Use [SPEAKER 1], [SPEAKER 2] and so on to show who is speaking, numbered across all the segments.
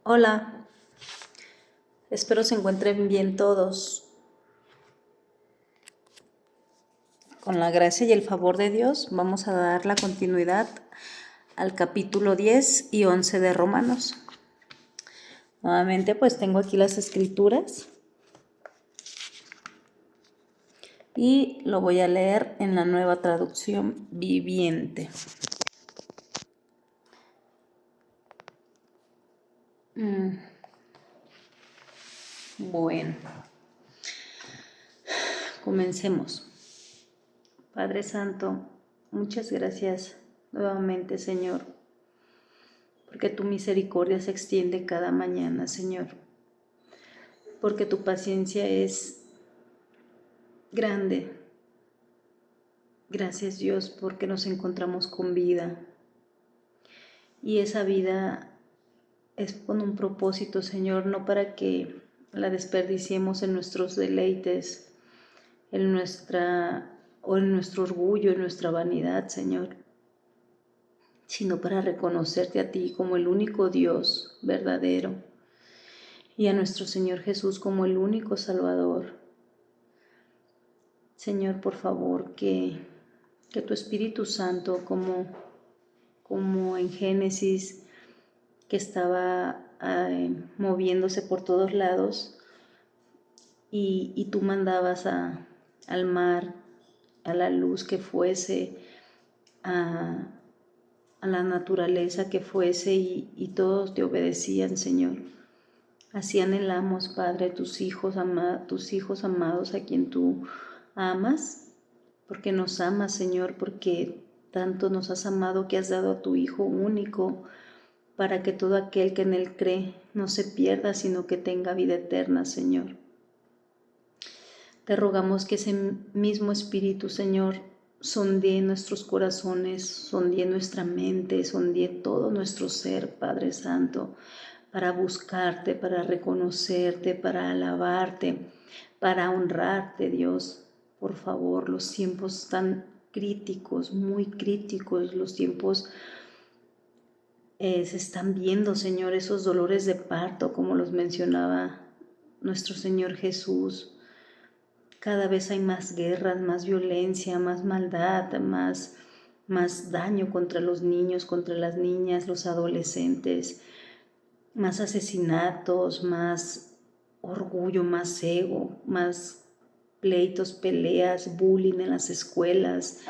[SPEAKER 1] Hola, espero se encuentren bien todos. Con la gracia y el favor de Dios vamos a dar la continuidad al capítulo 10 y 11 de Romanos. Nuevamente pues tengo aquí las escrituras y lo voy a leer en la nueva traducción viviente. Bueno, comencemos. Padre Santo, muchas gracias nuevamente, Señor, porque tu misericordia se extiende cada mañana, Señor, porque tu paciencia es grande. Gracias, Dios, porque nos encontramos con vida, y esa vida es con un propósito, Señor, no para que la desperdiciemos en nuestros deleites, en nuestro orgullo, en nuestra vanidad, Señor, sino para reconocerte a ti como el único Dios verdadero y a nuestro Señor Jesús como el único Salvador. Señor, por favor, que tu Espíritu Santo, como en Génesis, que estaba moviéndose por todos lados, y tú mandabas al mar, a la luz que fuese, a la naturaleza que fuese, y todos te obedecían, Señor. Así anhelamos, Padre, tus hijos amados, a quien tú amas, porque nos amas, Señor, porque tanto nos has amado que has dado a tu Hijo único, para que todo aquel que en Él cree no se pierda, sino que tenga vida eterna, Señor. Te rogamos que ese mismo Espíritu, Señor, sondee nuestros corazones, sondee nuestra mente, sondee todo nuestro ser, Padre Santo, para buscarte, para reconocerte, para alabarte, para honrarte, Dios. Por favor, los tiempos tan críticos, muy críticos, los tiempos se están viendo, Señor, esos dolores de parto, como los mencionaba nuestro Señor Jesús. Cada vez hay más guerras, más violencia, más maldad, más daño contra los niños, contra las niñas, los adolescentes, más asesinatos, más orgullo, más ego, más pleitos, peleas, bullying en las escuelas.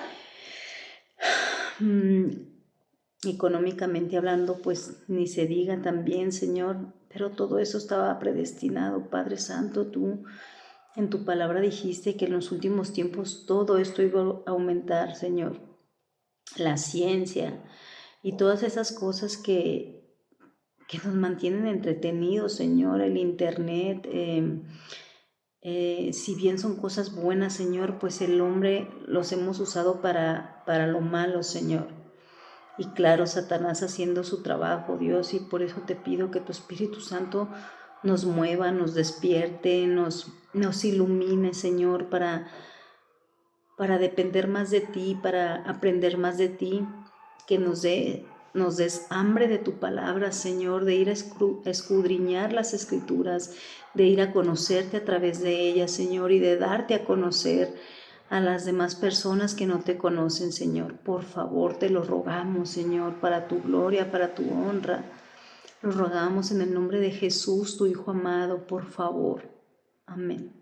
[SPEAKER 1] Económicamente hablando, pues ni se diga también, Señor, pero todo eso estaba predestinado, Padre Santo. Tú en tu palabra dijiste que en los últimos tiempos todo esto iba a aumentar, Señor. La ciencia y todas esas cosas que nos mantienen entretenidos, Señor, el internet, si bien son cosas buenas, Señor, pues el hombre los hemos usado para lo malo, Señor. Y claro, Satanás haciendo su trabajo, Dios, y por eso te pido que tu Espíritu Santo nos mueva, nos despierte, nos ilumine, Señor, para depender más de ti, para aprender más de ti, que nos des hambre de tu palabra, Señor, de ir a escudriñar las Escrituras, de ir a conocerte a través de ellas, Señor, y de darte a conocer a las demás personas que no te conocen, Señor. Por favor, te lo rogamos, Señor, para tu gloria, para tu honra. Lo rogamos en el nombre de Jesús, tu Hijo amado, por favor. Amén.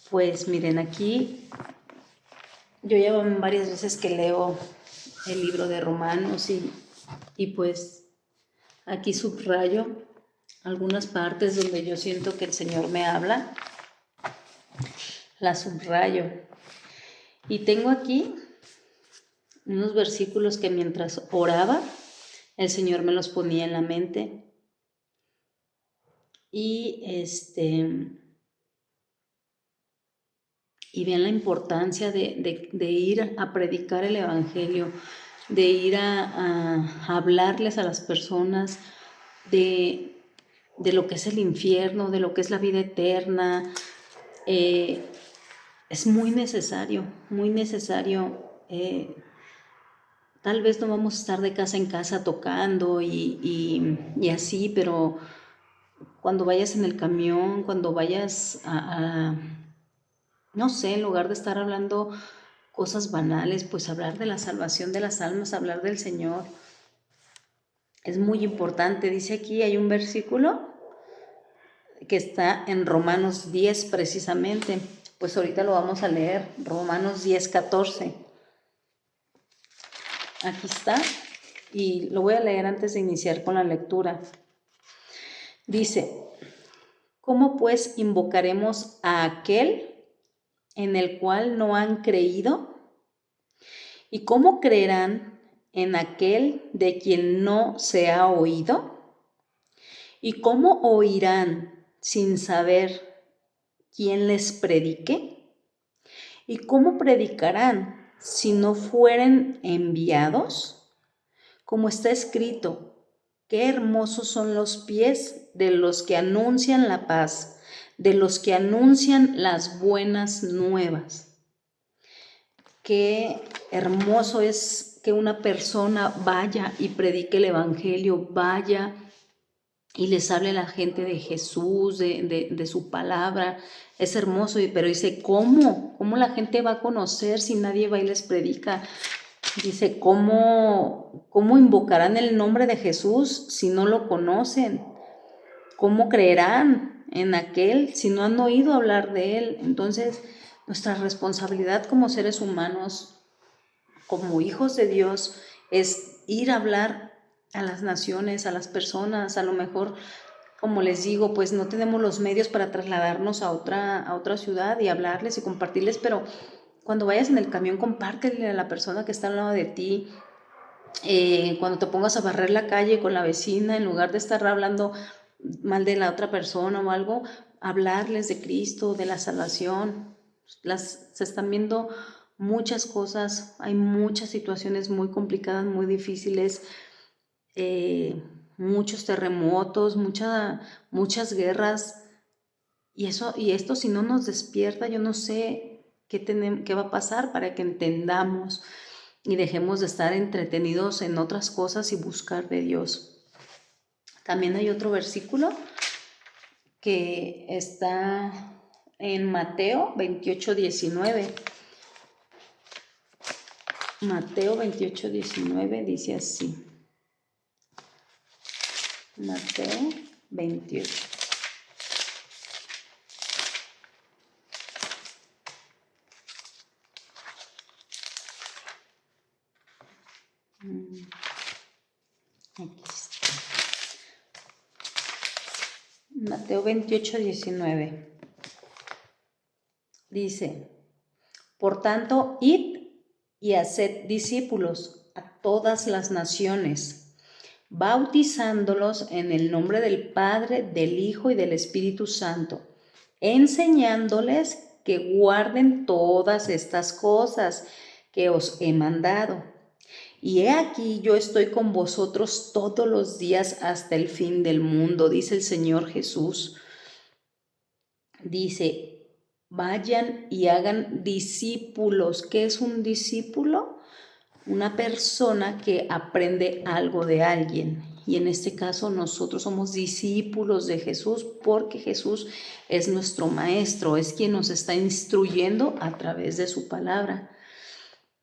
[SPEAKER 1] Pues miren, aquí yo ya van varias veces que leo el libro de Romanos, y pues aquí subrayo algunas partes donde yo siento que el Señor me habla, las subrayo. Y tengo aquí unos versículos que mientras oraba, el Señor me los ponía en la mente. Y vean la importancia de ir a predicar el Evangelio, de ir a hablarles a las personas de lo que es el infierno, de lo que es la vida eterna. Es muy necesario tal vez no vamos a estar de casa en casa tocando y así, pero cuando vayas en el camión, cuando vayas no sé, en lugar de estar hablando cosas banales, pues hablar de la salvación de las almas, hablar del Señor, es muy importante. Dice aquí, hay un versículo que está en Romanos 10 precisamente, pues ahorita lo vamos a leer, Romanos 10:14. Aquí está, y lo voy a leer antes de iniciar con la lectura. Dice, ¿cómo pues invocaremos a aquel en el cual no han creído? ¿Y cómo creerán en aquel de quien no se ha oído? ¿Y cómo oirán sin saber quién les predique? ¿Y cómo predicarán si no fueren enviados? Como está escrito, qué hermosos son los pies de los que anuncian la paz, de los que anuncian las buenas nuevas. Qué hermoso es que una persona vaya y predique el evangelio, vaya y les hable a la gente de Jesús, de su palabra. Es hermoso, pero dice, ¿cómo? ¿Cómo la gente va a conocer si nadie va y les predica? Dice, ¿cómo invocarán el nombre de Jesús si no lo conocen? ¿Cómo creerán en aquel si no han oído hablar de él? Entonces, nuestra responsabilidad como seres humanos, como hijos de Dios, es ir a hablar a las naciones, a las personas. A lo mejor, como les digo, pues no tenemos los medios para trasladarnos a otra ciudad y hablarles y compartirles, pero cuando vayas en el camión, compártele a la persona que está al lado de ti. Cuando te pongas a barrer la calle con la vecina, en lugar de estar hablando mal de la otra persona o algo, hablarles de Cristo, de la salvación. Se están viendo muchas cosas, hay muchas situaciones muy complicadas, muy difíciles, muchos terremotos, muchas guerras, y esto si no nos despierta, yo no sé qué va a pasar para que entendamos y dejemos de estar entretenidos en otras cosas y buscar de Dios. También hay otro versículo que está en Mateo 28:19. Mateo 28:19 dice así. Mateo 28. Aquí está. Mateo 28:19. Dice, por tanto, id y haced discípulos a todas las naciones, bautizándolos en el nombre del Padre, del Hijo y del Espíritu Santo, enseñándoles que guarden todas estas cosas que os he mandado. Y he aquí, yo estoy con vosotros todos los días hasta el fin del mundo, dice el Señor Jesús. Dice, vayan y hagan discípulos. ¿Qué es un discípulo? Una persona que aprende algo de alguien. Y en este caso nosotros somos discípulos de Jesús porque Jesús es nuestro maestro, es quien nos está instruyendo a través de su palabra.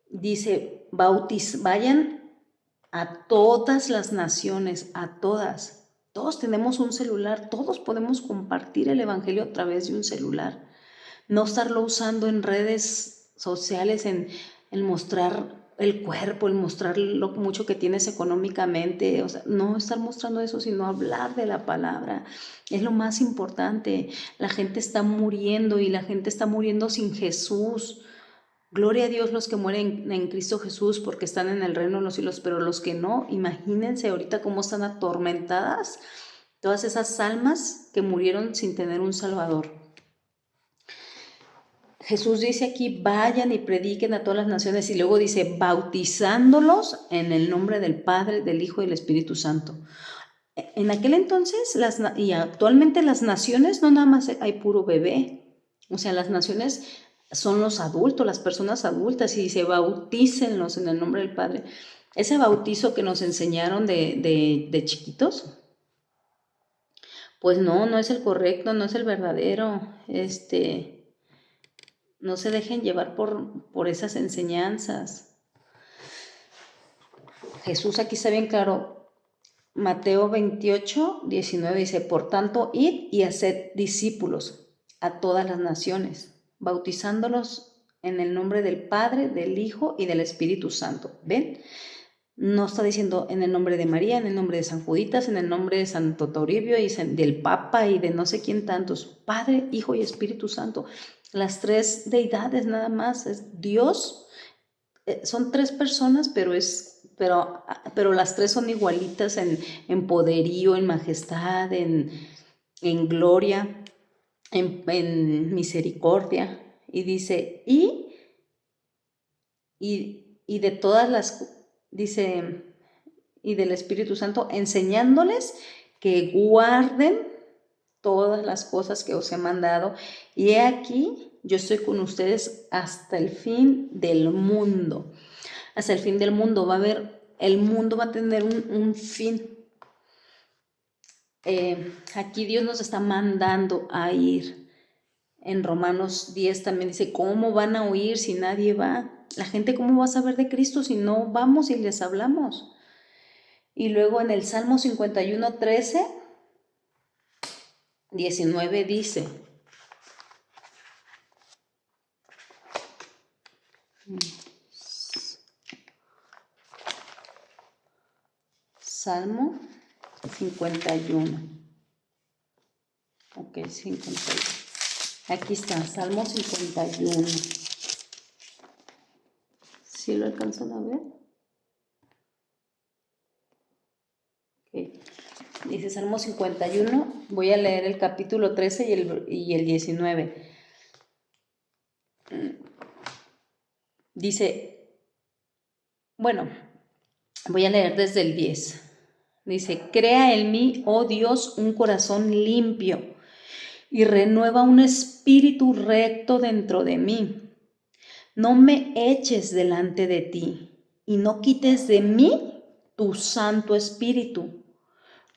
[SPEAKER 1] Dice, vayan a todas las naciones, a todas. Todos tenemos un celular, todos podemos compartir el evangelio a través de un celular. No estarlo usando en redes sociales, en mostrar el cuerpo, en mostrar lo mucho que tienes económicamente. O sea, no estar mostrando eso, sino hablar de la palabra. Es lo más importante. La gente está muriendo y la gente está muriendo sin Jesús. Gloria a Dios los que mueren en Cristo Jesús porque están en el reino de los cielos, pero los que no, imagínense ahorita cómo están atormentadas todas esas almas que murieron sin tener un Salvador. Jesús dice aquí, vayan y prediquen a todas las naciones, y luego dice, bautizándolos en el nombre del Padre, del Hijo y del Espíritu Santo. En aquel entonces, y actualmente las naciones, no nada más hay puro bebé, o sea, las naciones son los adultos, las personas adultas, y dice, bautícenlos en el nombre del Padre. ese bautizo que nos enseñaron de chiquitos, pues no es el correcto, no es el verdadero. No se dejen llevar por esas enseñanzas. Jesús aquí está bien claro. Mateo 28, 19 dice, por tanto, id y haced discípulos a todas las naciones, bautizándolos en el nombre del Padre, del Hijo y del Espíritu Santo. ¿Ven? No está diciendo en el nombre de María, en el nombre de San Juditas, en el nombre de Santo Toribio y del Papa y de no sé quién tantos. Padre, Hijo y Espíritu Santo. Las tres deidades nada más. Es Dios. Son tres personas, pero las tres son igualitas en poderío, en majestad, en gloria, en misericordia. Y dice, y de todas las, dice, y del Espíritu Santo, enseñándoles que guarden todas las cosas que os he mandado. Y he aquí, yo estoy con ustedes hasta el fin del mundo. Hasta el fin del mundo el mundo va a tener un fin. Aquí Dios nos está mandando a ir. En Romanos 10 también dice, ¿cómo van a oír si nadie va? La gente, ¿cómo va a saber de Cristo si no vamos y les hablamos? Y luego en el Salmo 51, 13, 19 dice, Salmo 51. Ok, 51. Aquí está, Salmo 51. ¿Sí lo alcanzan a ver? Okay. Dice Salmo 51, voy a leer el capítulo 13 y el 19. Dice, bueno, voy a leer desde el 10. Dice, crea en mí, oh Dios, un corazón limpio y renueva un espíritu recto dentro de mí. No me eches delante de ti y no quites de mí tu Santo Espíritu.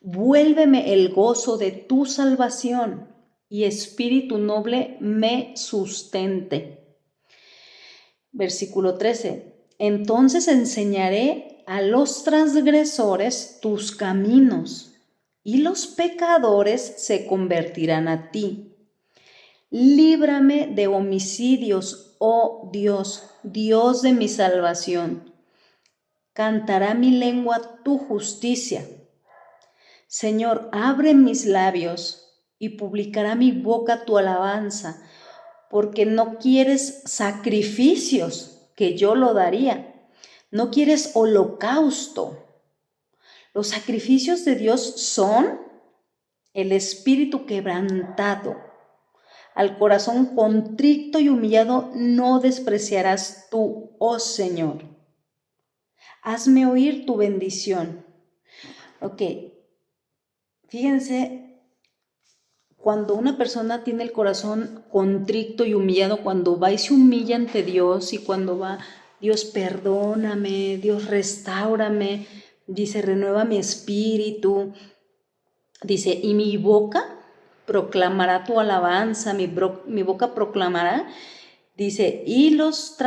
[SPEAKER 1] Vuélveme el gozo de tu salvación y espíritu noble me sustente. Versículo 13. Entonces enseñaré a los transgresores tus caminos y los pecadores se convertirán a ti. Líbrame de homicidios, oh Dios, Dios de mi salvación. Cantará mi lengua tu justicia. Señor, abre mis labios y publicará mi boca tu alabanza, porque no quieres sacrificios, que yo lo daría. No quieres holocausto. Los sacrificios de Dios son el espíritu quebrantado. Al corazón contrito y humillado no despreciarás tú, oh Señor. Hazme oír tu bendición. Ok, fíjense, cuando una persona tiene el corazón contrito y humillado, cuando va y se humilla ante Dios y cuando va, Dios perdóname, Dios restáurame, dice, renueva mi espíritu, dice, y mi boca proclamará tu alabanza, mi boca proclamará, dice, y los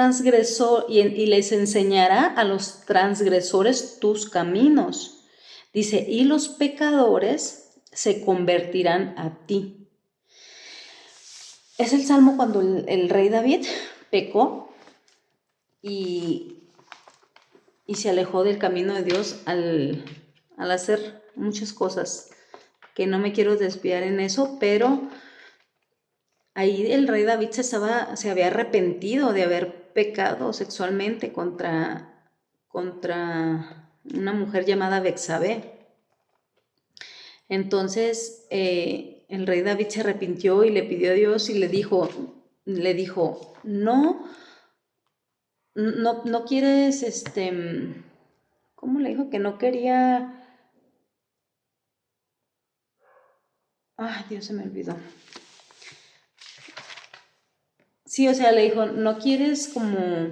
[SPEAKER 1] y les enseñará a los transgresores tus caminos. Dice, y los pecadores se convertirán a ti. Es el salmo cuando el rey David pecó y se alejó del camino de Dios al hacer muchas cosas, que no me quiero desviar en eso, pero ahí el rey David se había arrepentido de haber pecado sexualmente contra una mujer llamada Betsabé. Entonces el rey David se arrepintió y le pidió a Dios y le dijo, no quieres, ¿cómo le dijo? Que no quería, ay, Dios, se me olvidó. Sí, o sea, le dijo, no quieres como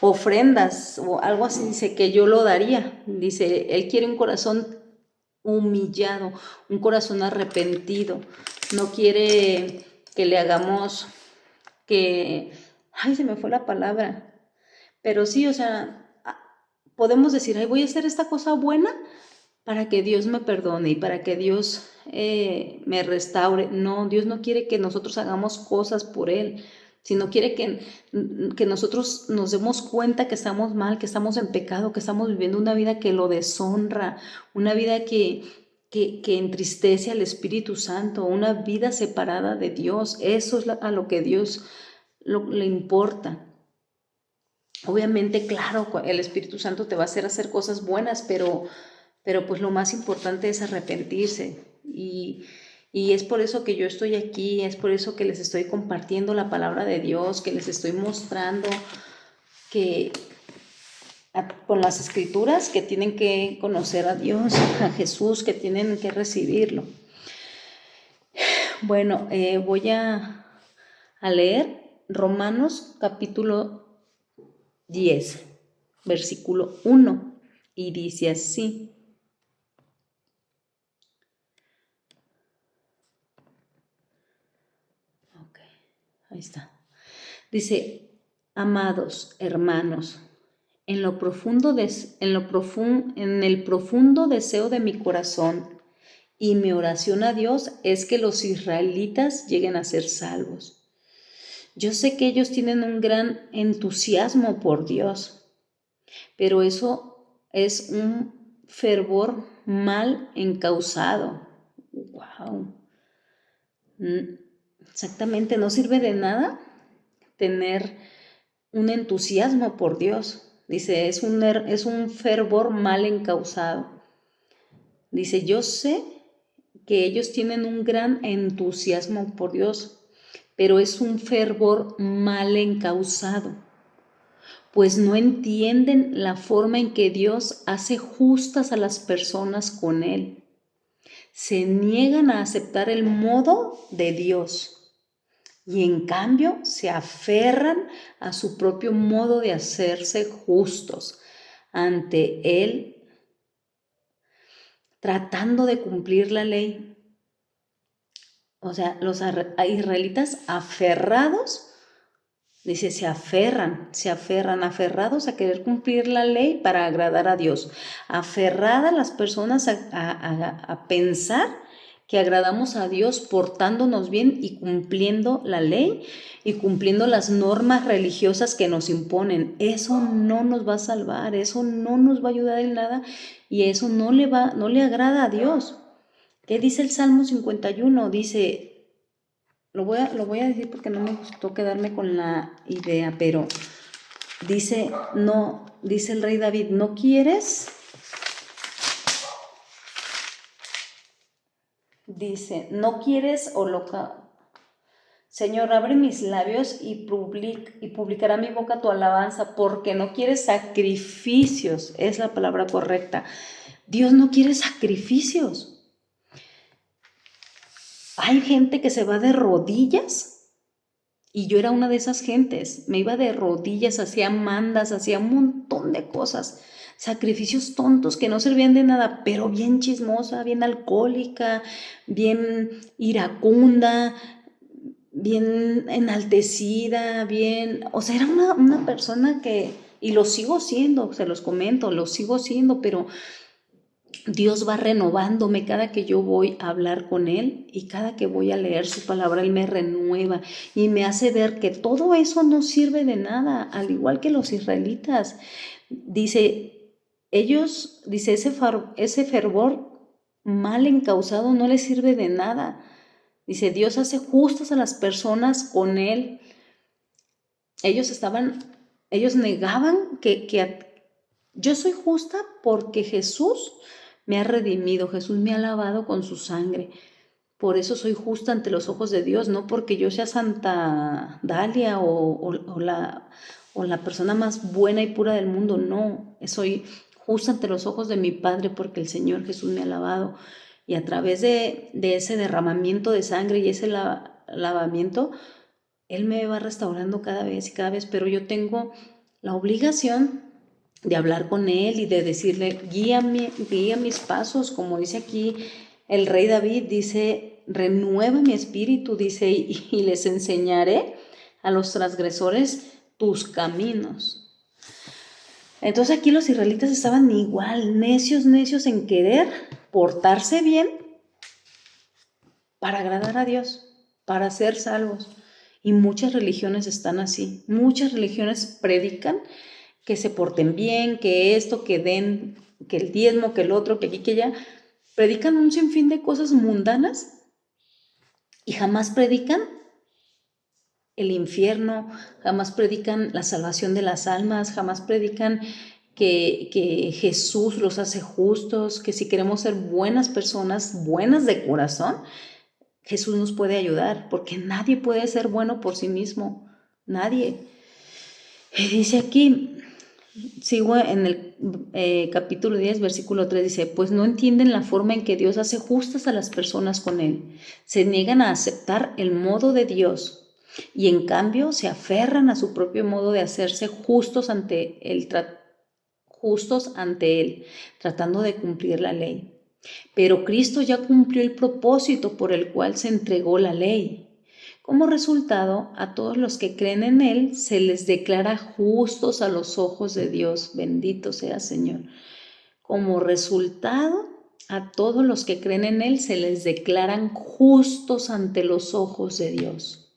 [SPEAKER 1] ofrendas o algo así, dice que yo lo daría. Dice, Él quiere un corazón humillado, un corazón arrepentido. No quiere que le hagamos ay, se me fue la palabra, pero sí, o sea, podemos decir, ay, voy a hacer esta cosa buena para que Dios me perdone y para que Dios me restaure. No, Dios no quiere que nosotros hagamos cosas por Él, sino quiere que nosotros nos demos cuenta que estamos mal, que estamos en pecado, que estamos viviendo una vida que lo deshonra, una vida que entristece al Espíritu Santo, una vida separada de Dios. Eso es a lo que Dios le importa. Obviamente, claro, el Espíritu Santo te va a hacer cosas buenas, pero pues lo más importante es arrepentirse. Y es por eso que yo estoy aquí, es por eso que les estoy compartiendo la palabra de Dios, que les estoy mostrando que con las escrituras que tienen que conocer a Dios, a Jesús, que tienen que recibirlo. Bueno, voy a leer Romanos capítulo 10, versículo 1, y dice así. Ok, ahí está. Dice, amados hermanos, en el profundo deseo de mi corazón y mi oración a Dios es que los israelitas lleguen a ser salvos. Yo sé que ellos tienen un gran entusiasmo por Dios, pero eso es un fervor mal encausado. ¡Wow! Exactamente, no sirve de nada tener un entusiasmo por Dios. Dice, es un fervor mal encausado. Dice, yo sé que ellos tienen un gran entusiasmo por Dios, pero es un fervor mal encausado, pues no entienden la forma en que Dios hace justas a las personas con Él. Se niegan a aceptar el modo de Dios y en cambio se aferran a su propio modo de hacerse justos ante Él, tratando de cumplir la ley. O sea, los israelitas aferrados, dice, se aferran, aferrados a querer cumplir la ley para agradar a Dios. Aferradas las personas a pensar que agradamos a Dios portándonos bien y cumpliendo la ley y cumpliendo las normas religiosas que nos imponen. Eso no nos va a salvar, eso no nos va a ayudar en nada y eso no le agrada a Dios. ¿Qué dice el Salmo 51? Dice, lo voy a decir porque no me gustó quedarme con la idea, pero dice, no, dice el rey David, ¿no quieres? Dice, ¿no quieres Señor, abre mis labios y publicará mi boca tu alabanza, porque no quieres sacrificios, es la palabra correcta. Dios no quiere sacrificios. Hay gente que se va de rodillas y yo era una de esas gentes. Me iba de rodillas, hacía mandas, hacía un montón de cosas. Sacrificios tontos que no servían de nada, pero bien chismosa, bien alcohólica, bien iracunda, bien enaltecida, bien... O sea, era una persona que... Y lo sigo siendo, se los comento, lo sigo siendo, pero Dios va renovándome cada que yo voy a hablar con Él y cada que voy a leer su palabra, Él me renueva y me hace ver que todo eso no sirve de nada, al igual que los israelitas. Dice, ese fervor mal encausado no les sirve de nada. Dice, Dios hace justas a las personas con Él. Ellos negaban que yo soy justa porque Jesús me ha redimido, Jesús me ha lavado con su sangre. Por eso soy justa ante los ojos de Dios, no porque yo sea Santa Dalia o la persona más buena y pura del mundo, no. Soy justa ante los ojos de mi Padre porque el Señor Jesús me ha lavado. Y a través de ese derramamiento de sangre y ese lavamiento, Él me va restaurando cada vez y cada vez, pero yo tengo la obligación de hablar con Él y de decirle, guía mis pasos, como dice aquí el rey David, dice, renueva mi espíritu, dice, y les enseñaré a los transgresores tus caminos. Entonces aquí los israelitas estaban igual, necios en querer portarse bien para agradar a Dios, para ser salvos. Y muchas religiones están así. Muchas religiones predican que se porten bien, que esto, que den, que el diezmo, que el otro, que aquí, que allá. Predican un sinfín de cosas mundanas y jamás predican el infierno, jamás predican la salvación de las almas, jamás predican que Jesús los hace justos, que si queremos ser buenas personas, buenas de corazón, Jesús nos puede ayudar, porque nadie puede ser bueno por sí mismo, nadie. Y dice aquí, sigo en el capítulo 10, versículo 3, dice, pues no entienden la forma en que Dios hace justas a las personas con Él. Se niegan a aceptar el modo de Dios y en cambio se aferran a su propio modo de hacerse justos ante Él, tratando de cumplir la ley. Pero Cristo ya cumplió el propósito por el cual se entregó la ley. Como resultado, a todos los que creen en Él se les declara justos a los ojos de Dios. Bendito sea Señor. Como resultado, a todos los que creen en Él se les declaran justos ante los ojos de Dios.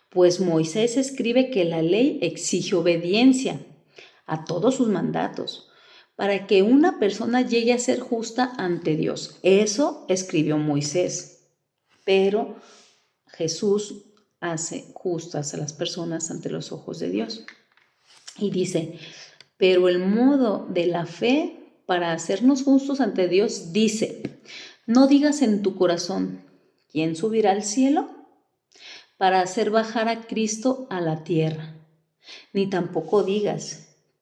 [SPEAKER 1] Pues Moisés escribe que la ley exige obediencia a todos sus mandatos para que una persona llegue a ser justa ante Dios. Eso escribió Moisés, pero Jesús hace justas a las personas ante los ojos de Dios. Y dice, pero el modo de la fe para hacernos justos ante Dios dice, no digas en tu corazón, ¿quién subirá al cielo para hacer bajar a Cristo a la tierra? Ni tampoco digas,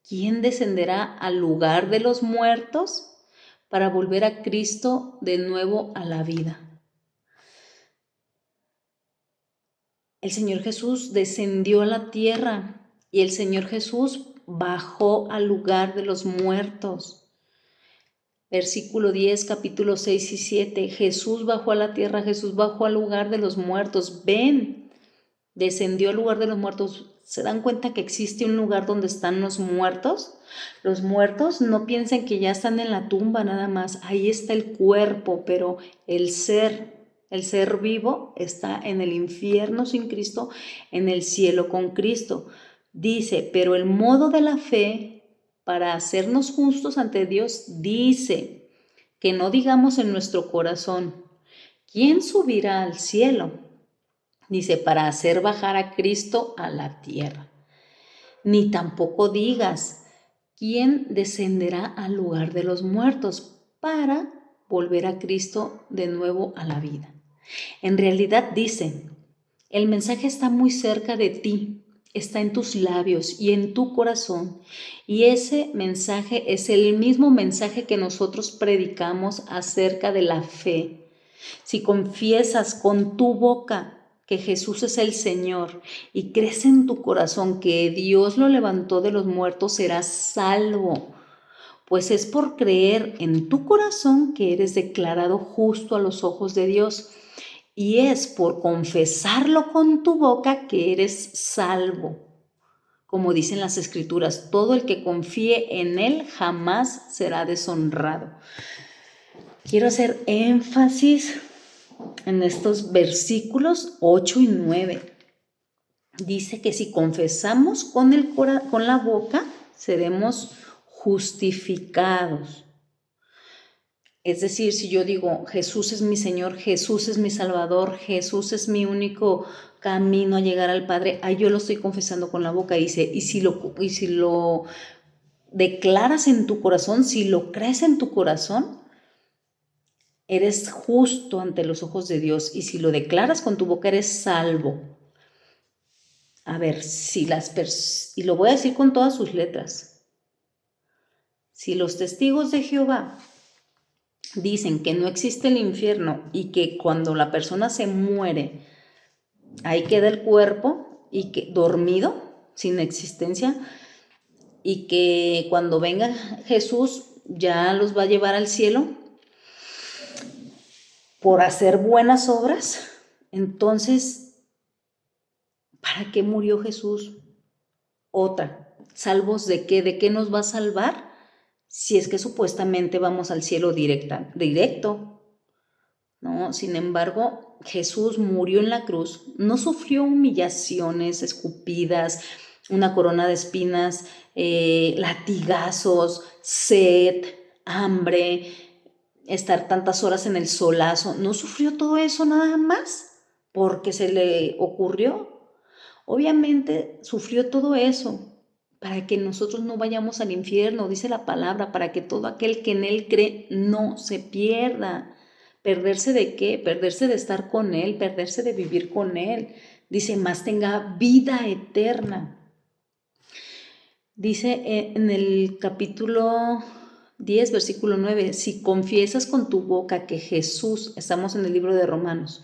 [SPEAKER 1] ¿quién descenderá al lugar de los muertos para volver a Cristo de nuevo a la vida? El Señor Jesús descendió a la tierra y el Señor Jesús bajó al lugar de los muertos. Versículo 10, capítulo 6 y 7. Jesús bajó a la tierra, Jesús bajó al lugar de los muertos. Ven, descendió al lugar de los muertos. ¿Se dan cuenta que existe un lugar donde están los muertos? Los muertos no piensen que ya están en la tumba nada más. Ahí está el cuerpo, pero el ser vivo está en el infierno sin Cristo, en el cielo con Cristo. Dice, pero el modo de la fe para hacernos justos ante Dios dice que no digamos en nuestro corazón, ¿quién subirá al cielo? Dice, para hacer bajar a Cristo a la tierra. Ni tampoco digas, ¿quién descenderá al lugar de los muertos para volver a Cristo de nuevo a la vida? En realidad dice, el mensaje está muy cerca de ti, está en tus labios y en tu corazón. Y ese mensaje es el mismo mensaje que nosotros predicamos acerca de la fe. Si confiesas con tu boca que Jesús es el Señor y crees en tu corazón que Dios lo levantó de los muertos, serás salvo. Pues es por creer en tu corazón que eres declarado justo a los ojos de Dios. Y es por confesarlo con tu boca que eres salvo. Como dicen las Escrituras, todo el que confíe en Él jamás será deshonrado. Quiero hacer énfasis en estos versículos 8 y 9. Dice que si confesamos con la boca, seremos justificados. Es decir, si yo digo, Jesús es mi Señor, Jesús es mi Salvador, Jesús es mi único camino a llegar al Padre, ahí yo lo estoy confesando con la boca. Dice, y si lo declaras en tu corazón, si lo crees en tu corazón, eres justo ante los ojos de Dios. Y si lo declaras con tu boca, eres salvo. A ver, y lo voy a decir con todas sus letras. Si los testigos de Jehová dicen que no existe el infierno y que cuando la persona se muere, ahí queda el cuerpo y que dormido, sin existencia, y que cuando venga Jesús ya los va a llevar al cielo por hacer buenas obras. Entonces, ¿para qué murió Jesús? Otra, ¿salvos de qué? ¿De qué nos va a salvar? Si es que supuestamente vamos al cielo directo, ¿no? Sin embargo, Jesús murió en la cruz, no sufrió humillaciones, escupidas, una corona de espinas, latigazos, sed, hambre, estar tantas horas en el solazo. No sufrió todo eso nada más porque se le ocurrió. Obviamente sufrió todo eso para que nosotros no vayamos al infierno, dice la palabra, para que todo aquel que en Él cree no se pierda. ¿Perderse de qué? Perderse de estar con Él, perderse de vivir con Él. Dice, más tenga vida eterna. Dice en el capítulo 10, versículo 9, si confiesas con tu boca que Jesús, estamos en el libro de Romanos,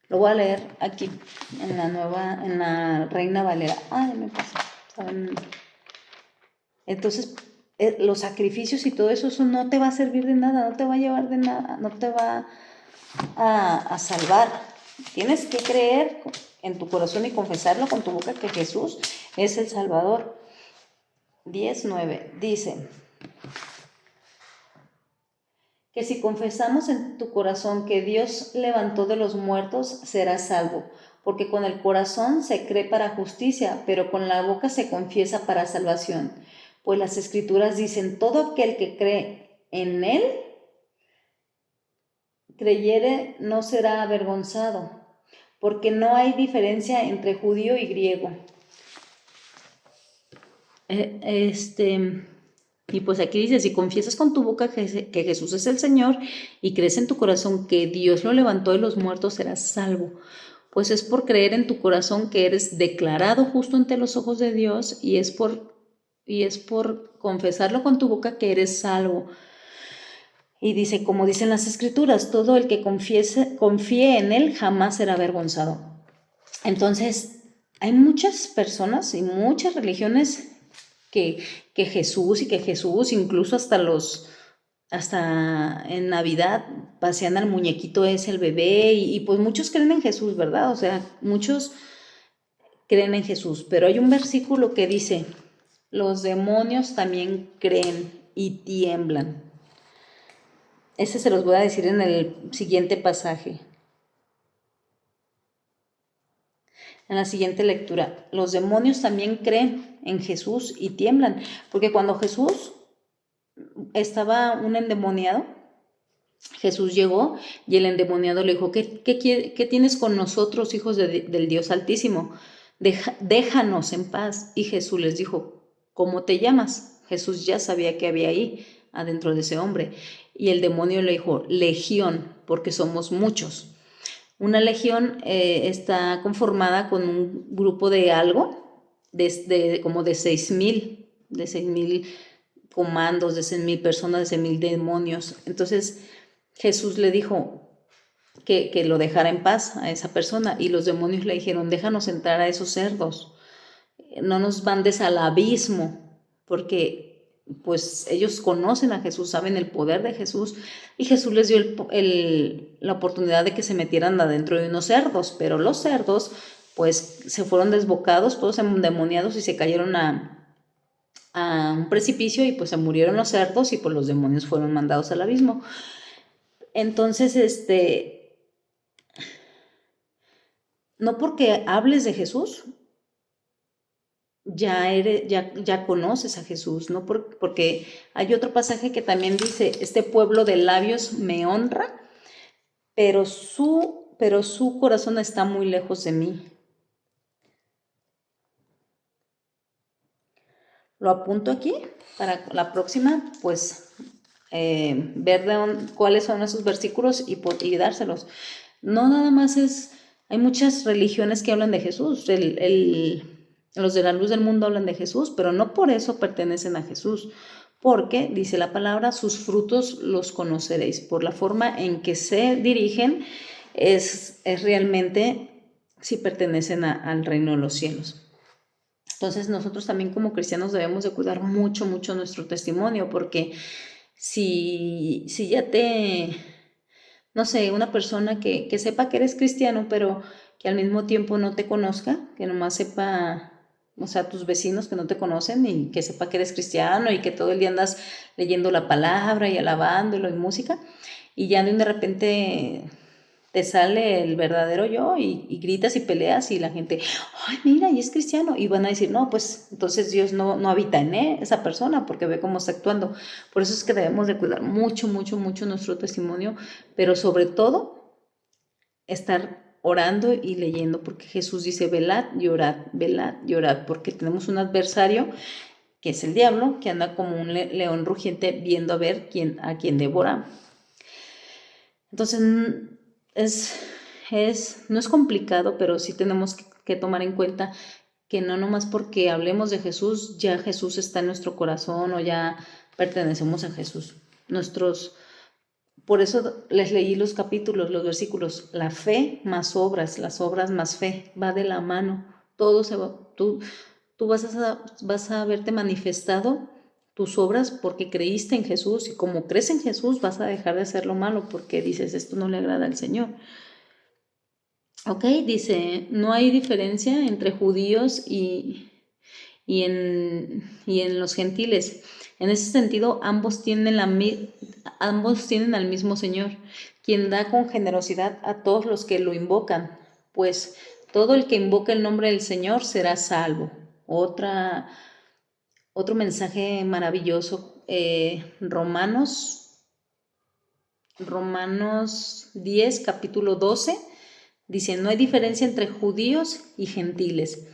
[SPEAKER 1] lo voy a leer aquí, en la Reina Valera. Ay, me pasa. Entonces, los sacrificios y todo eso no te va a servir de nada, no te va a llevar de nada, no te va a salvar. Tienes que creer en tu corazón y confesarlo con tu boca que Jesús es el Salvador. 10:9 dice que si confesamos en tu corazón que Dios levantó de los muertos, serás salvo, porque con el corazón se cree para justicia, pero con la boca se confiesa para salvación. Pues las Escrituras dicen, todo aquel que cree en Él, creyere, no será avergonzado, porque no hay diferencia entre judío y griego. Y pues aquí dice, si confiesas con tu boca que Jesús es el Señor y crees en tu corazón que Dios lo levantó de los muertos, serás salvo. Pues es por creer en tu corazón que eres declarado justo ante los ojos de Dios y es por confesarlo con tu boca que eres salvo. Y dice, como dicen las Escrituras, todo el que confíe en Él jamás será avergonzado. Entonces, hay muchas personas y muchas religiones que Jesús incluso hasta en Navidad pasean al muñequito ese, el bebé, y pues muchos creen en Jesús, ¿verdad? O sea, muchos creen en Jesús, pero hay un versículo que dice, los demonios también creen y tiemblan. Ese se los voy a decir en el siguiente pasaje. En la siguiente lectura, los demonios también creen en Jesús y tiemblan, porque cuando Jesús estaba un endemoniado, Jesús llegó y el endemoniado le dijo, ¿qué tienes con nosotros, hijos del Dios Altísimo? Déjanos en paz. Y Jesús les dijo, ¿cómo te llamas? Jesús ya sabía que había ahí adentro de ese hombre. Y el demonio le dijo, Legión, porque somos muchos. Una legión está conformada con un grupo de algo, como de 6,000 comandos, de 100,000 personas, de 100,000 demonios. Entonces Jesús le dijo que lo dejara en paz a esa persona y los demonios le dijeron, déjanos entrar a esos cerdos, no nos mandes al abismo, porque pues ellos conocen a Jesús, saben el poder de Jesús, y Jesús les dio la oportunidad de que se metieran adentro de unos cerdos, pero los cerdos pues se fueron desbocados, todos endemoniados, y se cayeron a un precipicio y pues se murieron los cerdos y pues los demonios fueron mandados al abismo. Entonces, no porque hables de Jesús, ya conoces a Jesús, ¿no? Porque hay otro pasaje que también dice, este pueblo de labios me honra, pero su corazón está muy lejos de mí. Lo apunto aquí para la próxima, pues ver cuáles son esos versículos y dárselos. No nada más hay muchas religiones que hablan de Jesús, los de la luz del mundo hablan de Jesús, pero no por eso pertenecen a Jesús, porque, dice la palabra, sus frutos los conoceréis. Por la forma en que se dirigen es realmente si pertenecen al reino de los cielos. Entonces nosotros también como cristianos debemos de cuidar mucho, mucho nuestro testimonio, porque si ya no sé, una persona que sepa que eres cristiano, pero que al mismo tiempo no te conozca, que nomás sepa, o sea, tus vecinos que no te conocen y que sepa que eres cristiano y que todo el día andas leyendo la palabra y alabándolo y música, y ya de repente te sale el verdadero yo y gritas y peleas y la gente, ay, mira, y es cristiano. Y van a decir, no, pues entonces Dios no habita en esa persona porque ve cómo está actuando. Por eso es que debemos de cuidar mucho, mucho, mucho nuestro testimonio, pero sobre todo estar orando y leyendo, porque Jesús dice, velad y orad, porque tenemos un adversario que es el diablo, que anda como un león rugiente viendo a ver a quién devora. Entonces, no es complicado, pero sí tenemos que tomar en cuenta que no nomás porque hablemos de Jesús, ya Jesús está en nuestro corazón o ya pertenecemos a Jesús. Por eso les leí los capítulos, los versículos, la fe más obras, las obras más fe, va de la mano, todo se va, tú vas a verte manifestado tus obras porque creíste en Jesús y como crees en Jesús vas a dejar de hacer lo malo porque dices, esto no le agrada al Señor. Ok, dice, no hay diferencia entre judíos y en los gentiles. En ese sentido, ambos tienen al mismo Señor, quien da con generosidad a todos los que lo invocan, pues todo el que invoca el nombre del Señor será salvo. Otro mensaje maravilloso, Romanos 10, capítulo 12, dice, no hay diferencia entre judíos y gentiles.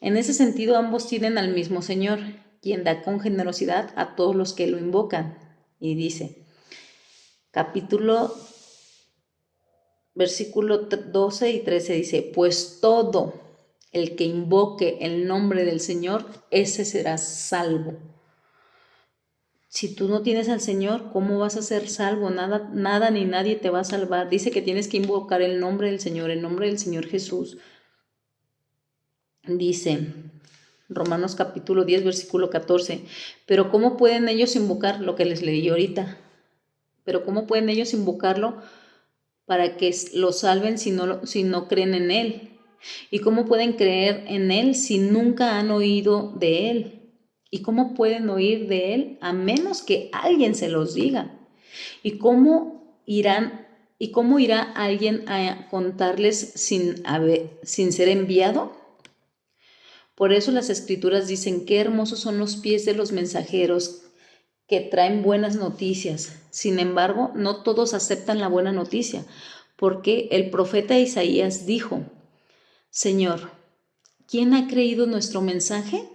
[SPEAKER 1] En ese sentido, ambos tienen al mismo Señor, quien da con generosidad a todos los que lo invocan. Y dice, versículo 12 y 13 dice, pues todo el que invoque el nombre del Señor, ese será salvo. Si tú no tienes al Señor, ¿cómo vas a ser salvo? Nada ni nadie te va a salvar. Dice que tienes que invocar el nombre del Señor Jesús. Dice Romanos capítulo 10, versículo 14, pero ¿cómo pueden ellos invocar lo que les leí ahorita? Pero ¿cómo pueden ellos invocarlo para que lo salven si no creen en Él? ¿Y cómo pueden creer en Él si nunca han oído de Él? ¿Y cómo pueden oír de Él a menos que alguien se los diga? ¿Y cómo irá alguien a contarles sin ser enviado? Por eso las Escrituras dicen, qué hermosos son los pies de los mensajeros que traen buenas noticias. Sin embargo, no todos aceptan la buena noticia, porque el profeta Isaías dijo, Señor, ¿quién ha creído nuestro mensaje?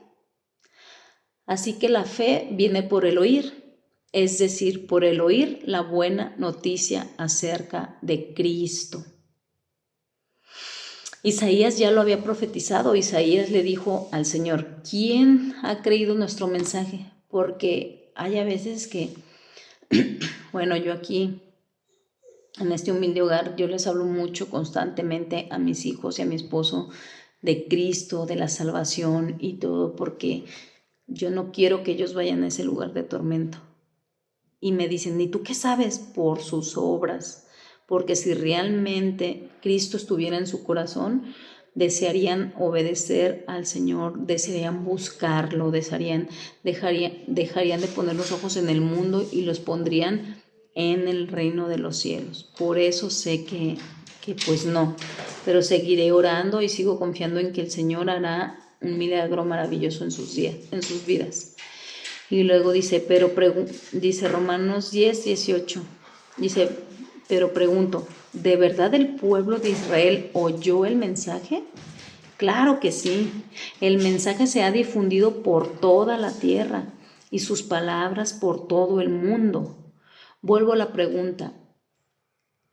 [SPEAKER 1] Así que la fe viene por el oír, es decir, por el oír la buena noticia acerca de Cristo. Isaías ya lo había profetizado. Isaías le dijo al Señor, ¿quién ha creído nuestro mensaje? Porque hay a veces que, bueno, yo aquí, en este humilde hogar, yo les hablo mucho constantemente a mis hijos y a mi esposo de Cristo, de la salvación y todo, porque yo no quiero que ellos vayan a ese lugar de tormento. Y me dicen, ¿y tú qué sabes? Por sus obras. Porque si realmente Cristo estuviera en su corazón, desearían obedecer al Señor, desearían buscarlo, dejarían de poner los ojos en el mundo y los pondrían en el reino de los cielos. Por eso sé que pues no, pero seguiré orando y sigo confiando en que el Señor hará un milagro maravilloso en sus vidas. Y luego dice, dice Romanos 10, 18, dice, pero pregunto, ¿de verdad el pueblo de Israel oyó el mensaje? Claro que sí, el mensaje se ha difundido por toda la tierra y sus palabras por todo el mundo. Vuelvo a la pregunta,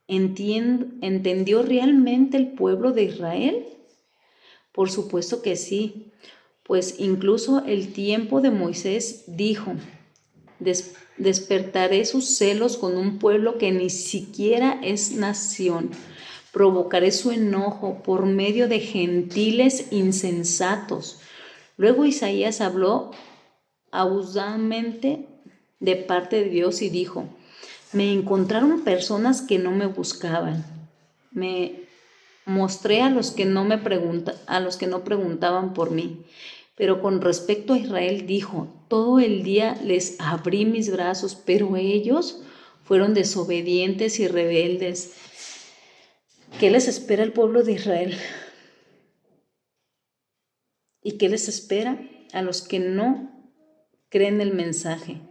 [SPEAKER 1] ¿entendió realmente el pueblo de Israel? Por supuesto que sí, pues incluso el tiempo de Moisés dijo, despertaré sus celos con un pueblo que ni siquiera es nación. Provocaré su enojo por medio de gentiles insensatos. Luego Isaías habló audazmente de parte de Dios y dijo: me encontraron personas que no me buscaban. Me mostré a los que no preguntaban por mí. Pero con respecto a Israel dijo: todo el día les abrí mis brazos, pero ellos fueron desobedientes y rebeldes. ¿Qué les espera el pueblo de Israel? ¿Y qué les espera a los que no creen el mensaje?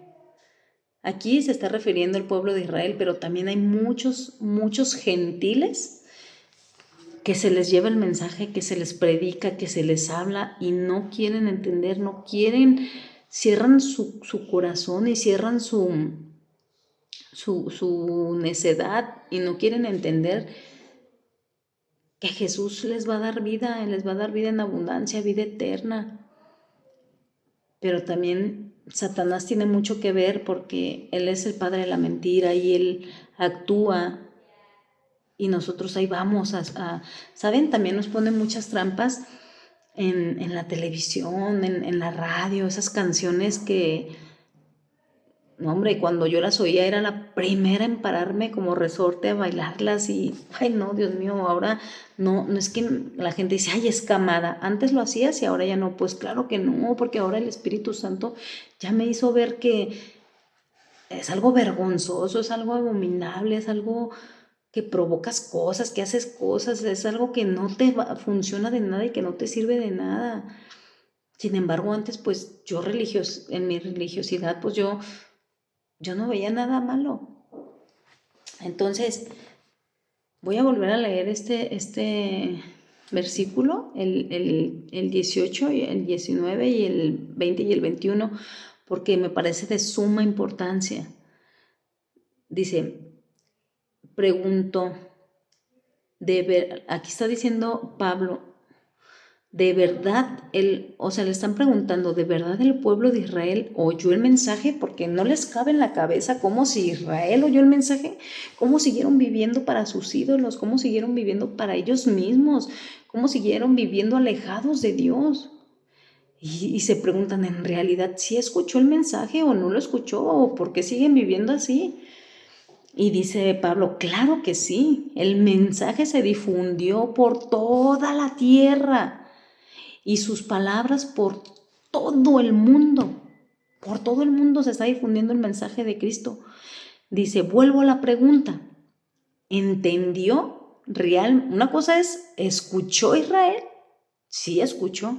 [SPEAKER 1] Aquí se está refiriendo al pueblo de Israel, pero también hay muchos gentiles que se les lleva el mensaje, que se les predica, que se les habla y no quieren entender, no quieren, cierran su corazón y cierran su necedad y no quieren entender que Jesús les va a dar vida en abundancia, vida eterna. Pero también Satanás tiene mucho que ver porque él es el padre de la mentira y él actúa y nosotros ahí vamos ¿saben? También nos pone muchas trampas en la televisión, en la radio, esas canciones que, no hombre, cuando yo las oía era la primera en pararme como resorte a bailarlas y, ay no, Dios mío, ahora no es que la gente dice, ay, es camada, antes lo hacías y ahora ya no, pues claro que no, porque ahora el Espíritu Santo ya me hizo ver que es algo vergonzoso, es algo abominable, es algo que provocas cosas, que haces cosas, es algo que no te funciona de nada y que no te sirve de nada. Sin embargo, antes pues yo en mi religiosidad pues yo no veía nada malo. Entonces, voy a volver a leer este versículo, el 18, el 19 y el 20 y el 21, porque me parece de suma importancia. Dice, preguntó, aquí está diciendo Pablo, de verdad, le están preguntando, ¿de verdad el pueblo de Israel oyó el mensaje? Porque no les cabe en la cabeza cómo si Israel oyó el mensaje, cómo siguieron viviendo para sus ídolos, cómo siguieron viviendo para ellos mismos, cómo siguieron viviendo alejados de Dios. Y se preguntan, ¿en realidad sí escuchó el mensaje o no lo escuchó? ¿O por qué siguen viviendo así? Y dice Pablo, claro que sí, el mensaje se difundió por toda la tierra y sus palabras por todo el mundo. Por todo el mundo se está difundiendo el mensaje de Cristo. Dice, vuelvo a la pregunta, ¿entendió real? Una cosa es, ¿escuchó Israel? Sí, escuchó.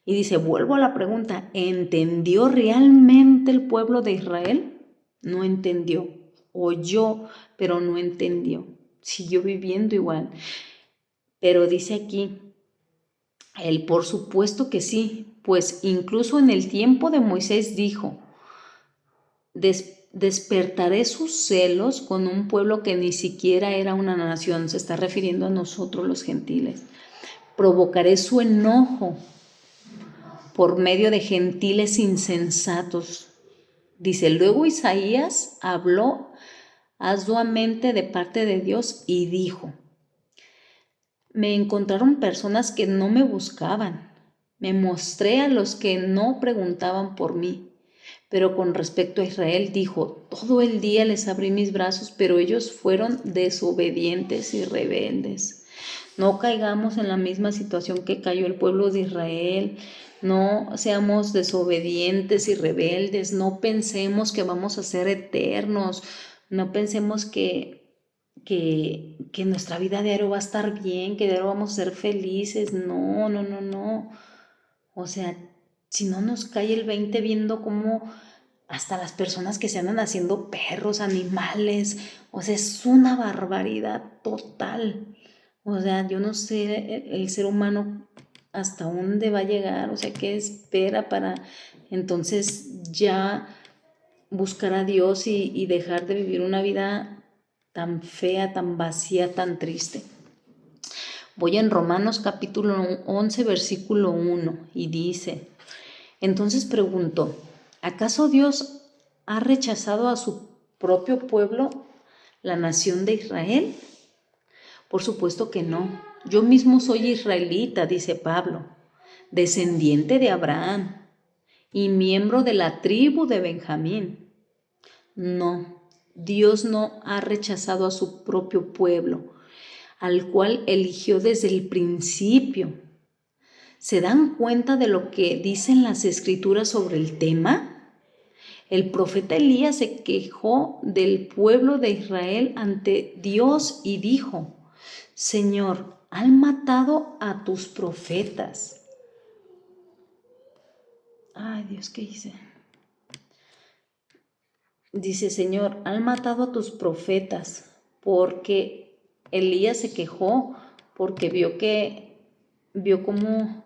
[SPEAKER 1] Y dice, vuelvo a la pregunta, ¿entendió realmente el pueblo de Israel? No entendió. Oyó, pero no entendió. Siguió viviendo igual. Pero dice aquí, él, por supuesto que sí, pues incluso en el tiempo de Moisés dijo, despertaré sus celos con un pueblo que ni siquiera era una nación, se está refiriendo a nosotros los gentiles. Provocaré su enojo por medio de gentiles insensatos. Dice, luego Isaías habló arduamente de parte de Dios y dijo, me encontraron personas que no me buscaban. Me mostré a los que no preguntaban por mí. Pero con respecto a Israel dijo, todo el día les abrí mis brazos, pero ellos fueron desobedientes y rebeldes. No caigamos en la misma situación que cayó el pueblo de Israel. No seamos desobedientes y rebeldes. No pensemos que vamos a ser eternos. No pensemos que nuestra vida diario va a estar bien, que diario vamos a ser felices. No. O sea, si no nos cae el 20 viendo cómo hasta las personas que se andan haciendo perros, animales, o sea, es una barbaridad total. O sea, yo no sé el ser humano hasta dónde va a llegar, o sea, qué espera para entonces ya buscar a Dios y dejar de vivir una vida tan fea, tan vacía, tan triste. Voy en Romanos capítulo 11, versículo 1 y dice, entonces preguntó, ¿acaso Dios ha rechazado a su propio pueblo, la nación de Israel? Por supuesto que no. Yo mismo soy israelita, dice Pablo. descendiente de Abraham y miembro de la tribu de Benjamín. No, Dios no ha rechazado a su propio pueblo, al cual eligió desde el principio. ¿Se dan cuenta de lo que dicen las escrituras sobre el tema? El profeta Elías se quejó del pueblo de Israel ante Dios y dijo: Señor, han matado a tus profetas. Ay, Dios, ¿qué hice? Dice: Señor, han matado a tus profetas, porque Elías se quejó, porque vio cómo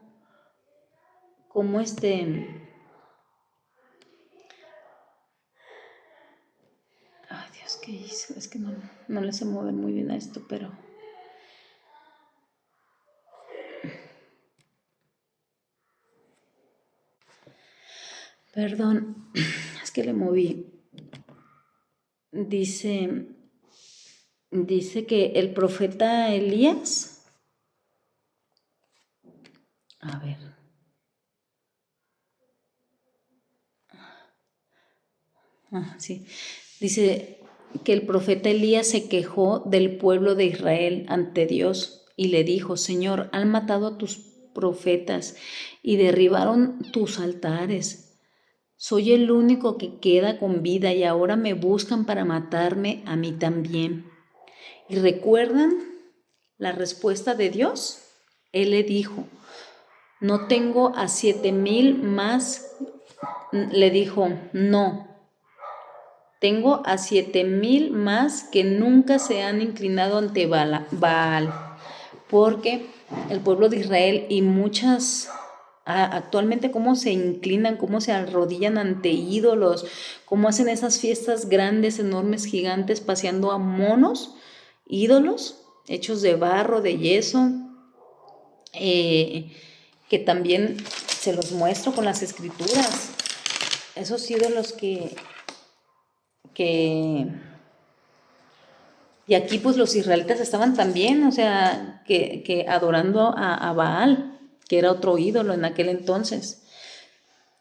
[SPEAKER 1] ay, Dios, ¿qué hizo? Es que no le sé mover muy bien a esto, pero perdón, es que le moví. Dice que el profeta Elías, a ver, sí, dice que el profeta Elías se quejó del pueblo de Israel ante Dios y le dijo: Señor, han matado a tus profetas y derribaron tus altares. Soy el único que queda con vida y ahora me buscan para matarme a mí también. ¿Y recuerdan la respuesta de Dios? Él le dijo: no tengo a 7,000 más. Le dijo: no, tengo a 7,000 más que nunca se han inclinado ante Baal. Porque el pueblo de Israel y actualmente cómo se inclinan, cómo se arrodillan ante ídolos, cómo hacen esas fiestas grandes, enormes, gigantes, paseando a monos, ídolos hechos de barro, de yeso, que también se los muestro con las escrituras. Esos ídolos y aquí pues los israelitas estaban también, o sea, que adorando a Baal, que era otro ídolo en aquel entonces.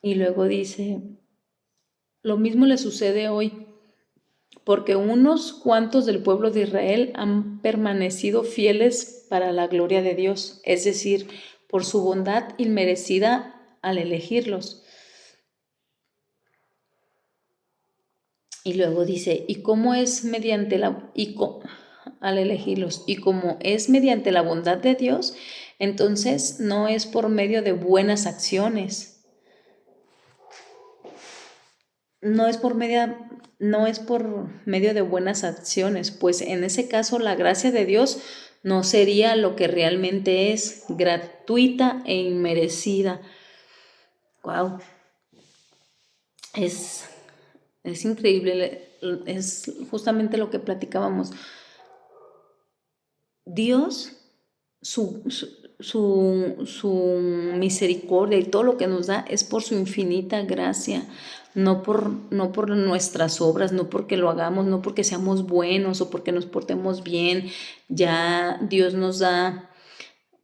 [SPEAKER 1] Y luego dice: lo mismo le sucede hoy, porque unos cuantos del pueblo de Israel han permanecido fieles para la gloria de Dios, es decir, por su bondad inmerecida al elegirlos. Y luego dice: al elegirlos, y como es mediante la bondad de Dios, entonces no es por medio de buenas acciones. No es por medio de buenas acciones, pues en ese caso la gracia de Dios no sería lo que realmente es, gratuita e inmerecida. Wow. Es increíble, es justamente lo que platicábamos. Dios, su misericordia y todo lo que nos da es por su infinita gracia, no por nuestras obras, no porque lo hagamos, no porque seamos buenos o porque nos portemos bien. Ya Dios nos da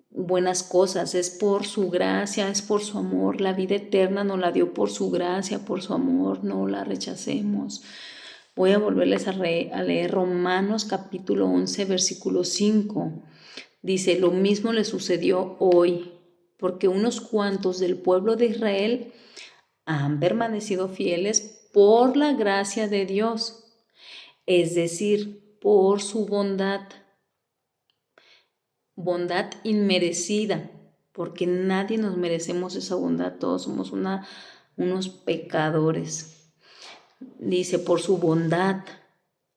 [SPEAKER 1] buenas cosas, es por su gracia, es por su amor. La vida eterna nos la dio por su gracia, por su amor, no la rechacemos. Voy a volverles a leer Romanos capítulo 11, versículo 5. Dice: lo mismo le sucedió hoy, porque unos cuantos del pueblo de Israel han permanecido fieles por la gracia de Dios, es decir, por su bondad inmerecida, porque nadie nos merecemos esa bondad, todos somos unos pecadores. Dice: por su bondad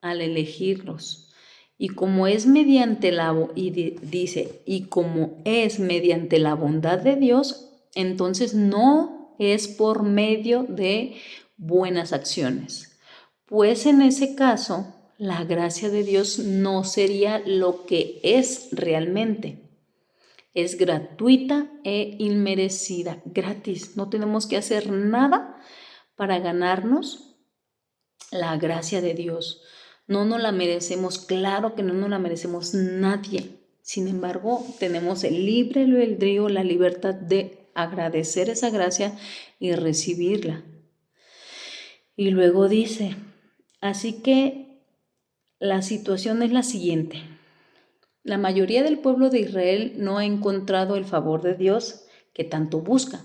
[SPEAKER 1] al elegirlos. Y como es mediante la bondad de Dios, entonces no es por medio de buenas acciones. Pues en ese caso, la gracia de Dios no sería lo que es realmente. Es gratuita e inmerecida, gratis. No tenemos que hacer nada para ganarnos la gracia de Dios. No nos la merecemos, claro que no nos la merecemos nadie. Sin embargo, tenemos el libre albedrío, la libertad de agradecer esa gracia y recibirla. Y luego dice, así que la situación es la siguiente. La mayoría del pueblo de Israel no ha encontrado el favor de Dios que tanto busca.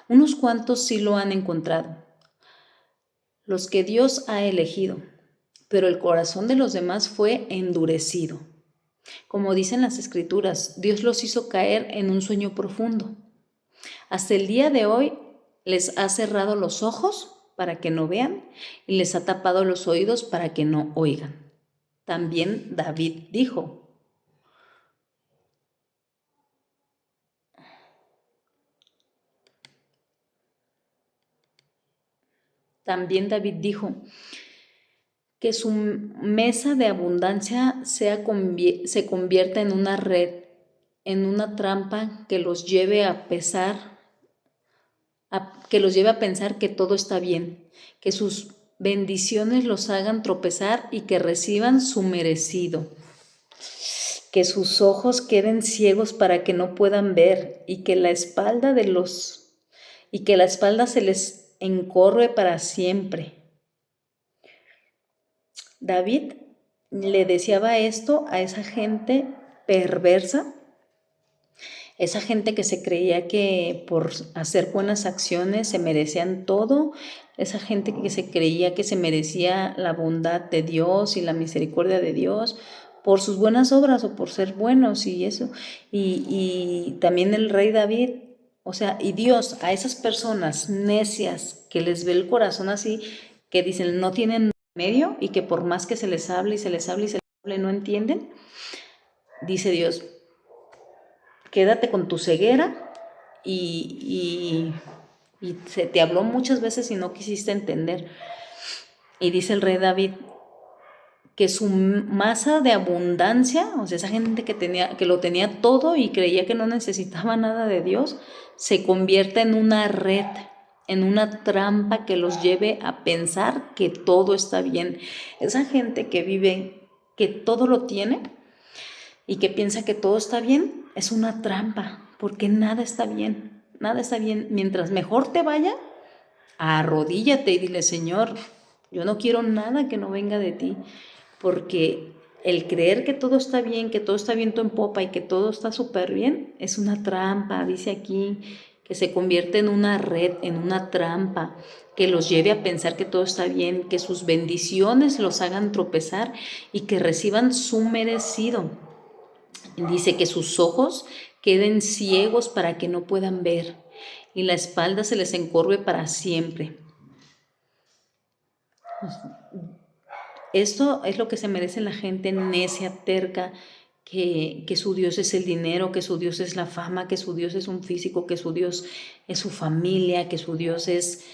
[SPEAKER 1] Unos cuantos sí lo han encontrado, los que Dios ha elegido, pero el corazón de los demás fue endurecido. Como dicen las Escrituras, Dios los hizo caer en un sueño profundo. Hasta el día de hoy les ha cerrado los ojos para que no vean y les ha tapado los oídos para que no oigan. También David dijo, que su mesa de abundancia se convierta en una red, en una trampa que los lleve a pensar que todo está bien, que sus bendiciones los hagan tropezar y que reciban su merecido, que sus ojos queden ciegos para que no puedan ver y que la espalda se les encorve para siempre. David le deseaba esto a esa gente perversa, esa gente que se creía que por hacer buenas acciones se merecían todo, esa gente que se creía que se merecía la bondad de Dios y la misericordia de Dios por sus buenas obras o por ser buenos y eso. Y también el rey David, o sea, y Dios a esas personas necias que les ve el corazón así, que dicen no tienen medio y que por más que se les hable y se les hable y se les hable no entienden, dice Dios, quédate con tu ceguera y se te habló muchas veces y no quisiste entender. Y dice el rey David que su masa de abundancia, o sea, esa gente que lo tenía todo y creía que no necesitaba nada de Dios, se convierta en una red, en una trampa que los lleve a pensar que todo está bien. Esa gente que vive, que todo lo tiene y que piensa que todo está bien, es una trampa, porque nada está bien, nada está bien. Mientras mejor te vaya, arrodíllate y dile, Señor, yo no quiero nada que no venga de ti, porque el creer que todo está bien, que todo está viento en popa y que todo está súper bien, es una trampa, dice aquí, que se convierte en una red, en una trampa, que los lleve a pensar que todo está bien, que sus bendiciones los hagan tropezar y que reciban su merecido. Dice que sus ojos queden ciegos para que no puedan ver y la espalda se les encorve para siempre. Esto es lo que se merece la gente necia, terca, que su Dios es el dinero, que su Dios es la fama, que su Dios es un físico, que su Dios es su familia, que su Dios es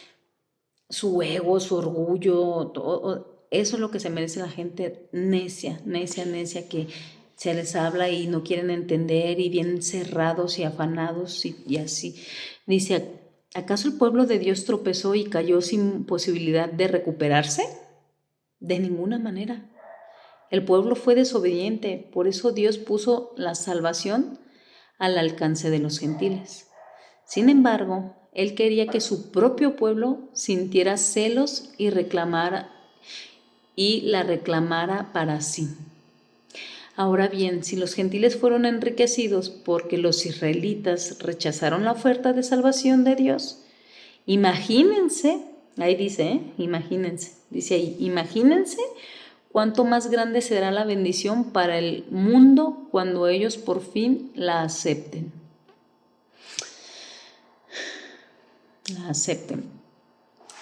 [SPEAKER 1] su ego, su orgullo. Todo. Eso es lo que se merece la gente necia, que se les habla y no quieren entender y bien cerrados y afanados y así. Dice, ¿acaso el pueblo de Dios tropezó y cayó sin posibilidad de recuperarse? De ninguna manera. El pueblo fue desobediente, por eso Dios puso la salvación al alcance de los gentiles. Sin embargo, Él quería que su propio pueblo sintiera celos y la reclamara para sí. Ahora bien, si los gentiles fueron enriquecidos porque los israelitas rechazaron la oferta de salvación de Dios, imagínense, ahí dice, dice ahí, imagínense cuánto más grande será la bendición para el mundo cuando ellos por fin la acepten.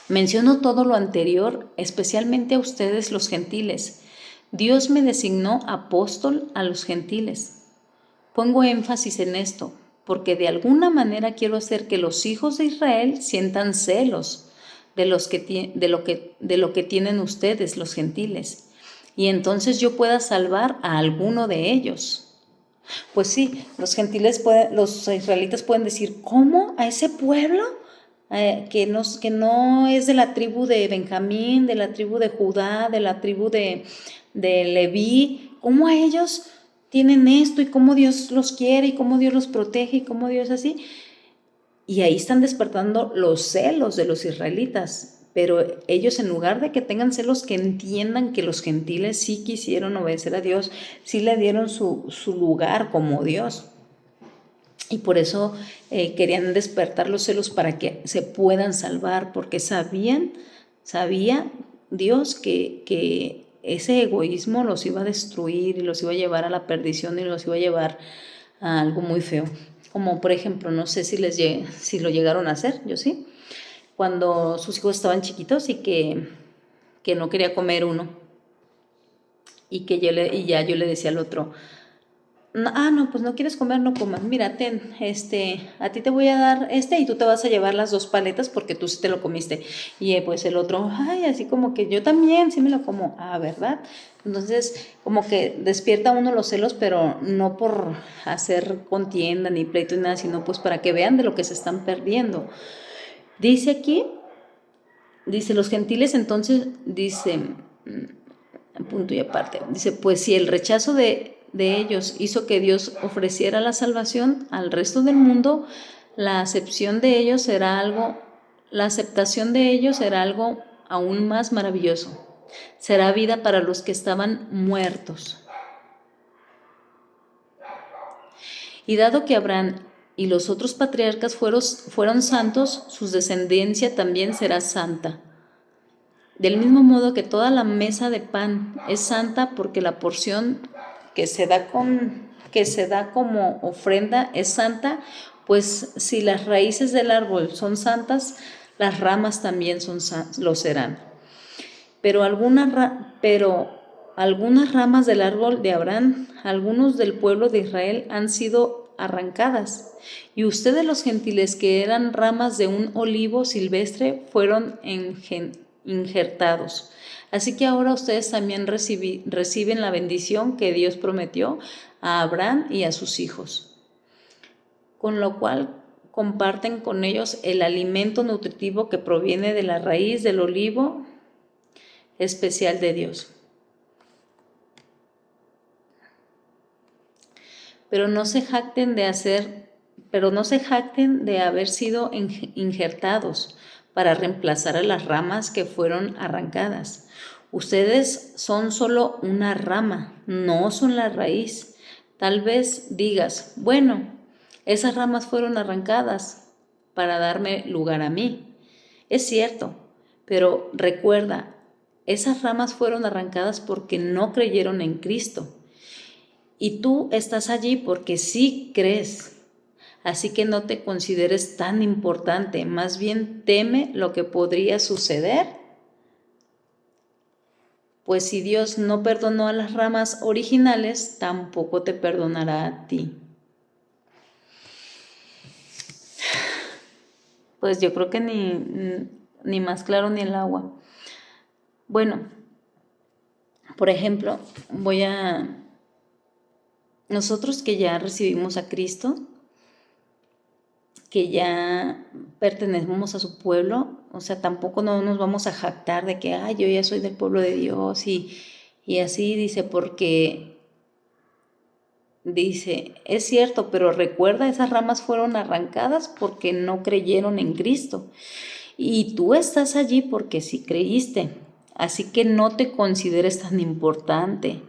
[SPEAKER 1] Menciono todo lo anterior, especialmente a ustedes los gentiles. Dios me designó apóstol a los gentiles. Pongo énfasis en esto, porque de alguna manera quiero hacer que los hijos de Israel sientan celos de lo que tienen ustedes, los gentiles, y entonces yo pueda salvar a alguno de ellos. Pues sí, los israelitas pueden decir, ¿cómo? ¿A ese pueblo? Que no es de la tribu de Benjamín, de la tribu de Judá, de la tribu de Leví, ¿cómo a ellos tienen esto y cómo Dios los quiere y cómo Dios los protege y cómo Dios así? Y ahí están despertando los celos de los israelitas. Pero ellos, en lugar de que tengan celos, que entiendan que los gentiles sí quisieron obedecer a Dios, sí le dieron su lugar como Dios. Y por eso querían despertar los celos para que se puedan salvar, porque sabía Dios que ese egoísmo los iba a destruir y los iba a llevar a la perdición y los iba a llevar a algo muy feo. Como por ejemplo, no sé si lo llegaron a hacer, yo sí, cuando sus hijos estaban chiquitos y que no quería comer uno y ya yo le decía al otro, no, pues no quieres comer, no comas. Mira, a ti te voy a dar y tú te vas a llevar las 2 paletas porque tú sí te lo comiste. Y pues el otro, así como que yo también sí me lo como. ¿Verdad? Entonces, como que despierta uno los celos, pero no por hacer contienda ni pleito ni nada, sino pues para que vean de lo que se están perdiendo. Dice aquí, los gentiles entonces, punto y aparte, dice, pues si el rechazo de ellos hizo que Dios ofreciera la salvación al resto del mundo, la aceptación de ellos será algo aún más maravilloso. Será vida para los que estaban muertos. Y dado que Abraham y los otros patriarcas fueron santos, su descendencia también será santa. Del mismo modo que toda la mesa de pan es santa porque la porción que se da como ofrenda es santa, pues si las raíces del árbol son santas, las ramas también lo serán. Pero algunas ramas del árbol de Abraham, algunos del pueblo de Israel, han sido arrancadas. Y ustedes, los gentiles, que eran ramas de un olivo silvestre, fueron injertados. Así que ahora ustedes también reciben la bendición que Dios prometió a Abraham y a sus hijos, con lo cual comparten con ellos el alimento nutritivo que proviene de la raíz del olivo especial de Dios. Pero no se jacten de haber sido injertados para reemplazar a las ramas que fueron arrancadas. Ustedes son solo una rama, no son la raíz. Tal vez digas, bueno, esas ramas fueron arrancadas para darme lugar a mí. Es cierto, pero recuerda, esas ramas fueron arrancadas porque no creyeron en Cristo. Y tú estás allí porque sí crees. Así que no te consideres tan importante, más bien teme lo que podría suceder. Pues si Dios no perdonó a las ramas originales, tampoco te perdonará a ti. Pues yo creo que ni más claro ni el agua. Bueno, por ejemplo, nosotros que ya recibimos a Cristo, que ya pertenecemos a su pueblo, o sea, tampoco no nos vamos a jactar de que, yo ya soy del pueblo de Dios y así, dice, porque dice, es cierto, pero recuerda, esas ramas fueron arrancadas porque no creyeron en Cristo y tú estás allí porque sí creíste, así que no te consideres tan importante,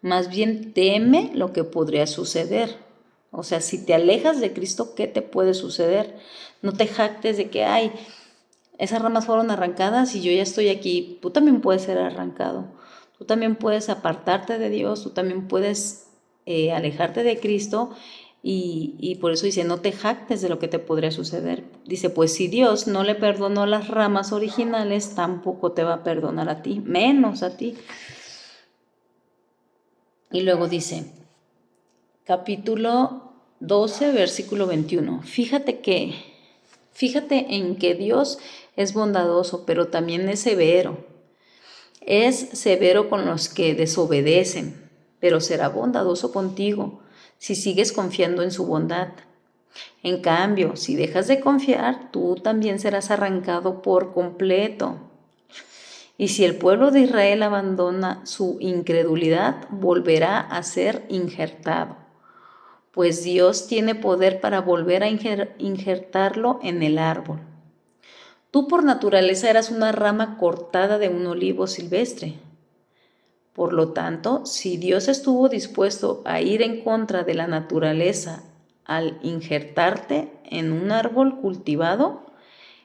[SPEAKER 1] más bien teme lo que podría suceder. O sea, si te alejas de Cristo, ¿qué te puede suceder? No te jactes de que, esas ramas fueron arrancadas y yo ya estoy aquí. Tú también puedes ser arrancado. Tú también puedes apartarte de Dios. Tú también puedes alejarte de Cristo. Y por eso dice, no te jactes de lo que te podría suceder. Dice, pues si Dios no le perdonó las ramas originales, tampoco te va a perdonar a ti, menos a ti. Y luego dice, capítulo 12, versículo 21. Fíjate en que Dios es bondadoso, pero también es severo. Es severo con los que desobedecen, pero será bondadoso contigo si sigues confiando en su bondad. En cambio, si dejas de confiar, tú también serás arrancado por completo. Y si el pueblo de Israel abandona su incredulidad, volverá a ser injertado. pues Dios tiene poder para volver a injertarlo en el árbol. Tú por naturaleza eras una rama cortada de un olivo silvestre. Por lo tanto, si Dios estuvo dispuesto a ir en contra de la naturaleza al injertarte en un árbol cultivado,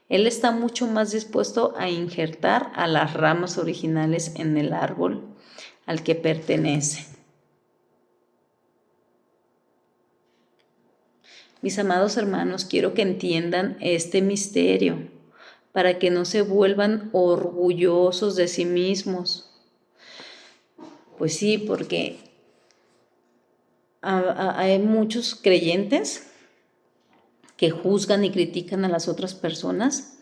[SPEAKER 1] Él está mucho más dispuesto a injertar a las ramas originales en el árbol al que pertenece. Mis amados hermanos, quiero que entiendan este misterio para que no se vuelvan orgullosos de sí mismos. Pues sí, porque hay muchos creyentes que juzgan y critican a las otras personas